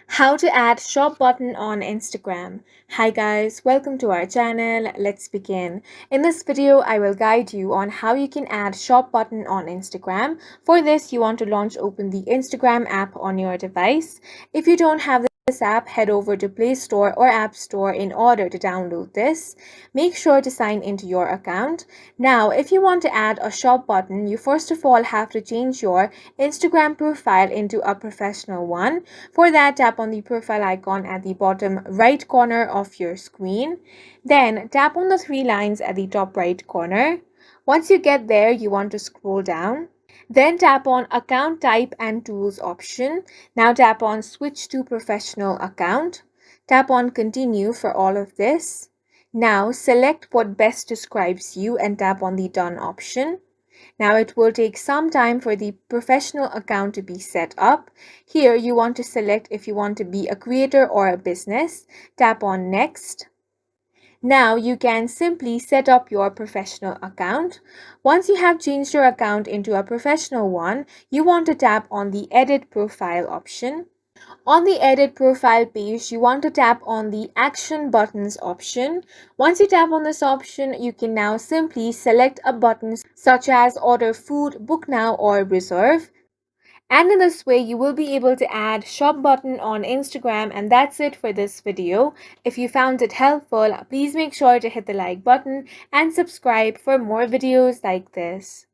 How to add shop button on Instagram. Hi guys, welcome to our channel. Let's begin. In this video, I will guide you on how you can add shop button on Instagram. For this, you want to open the Instagram app on your device. If you don't have this app, head over to Play Store or App Store in order to download this. Make sure to sign into your account. Now, if you want to add a shop button, you first of all have to change your Instagram profile into a professional one. For that, tap on the profile icon at the bottom right corner of your screen. Then tap on the three lines at the top right corner. Once you get there, you want to scroll down. Then tap on Account Type and Tools option. Now tap on Switch to Professional Account. Tap on Continue for all of this. Now select what best describes you and tap on the Done option. Now it will take some time for the professional account to be set up. Here you want to select if you want to be a creator or a business. Tap on Next. Now you can simply set up your professional account. Once you have changed your account into a professional one, you want to tap on the Edit Profile option. On the Edit Profile page, you want to tap on the Action Buttons option. Once you tap on this option, you can now simply select a button such as Order Food, Book Now, or Reserve. And in this way, you will be able to add shop button on Instagram. And that's it for this video. If you found it helpful, please make sure to hit the like button and subscribe for more videos like this.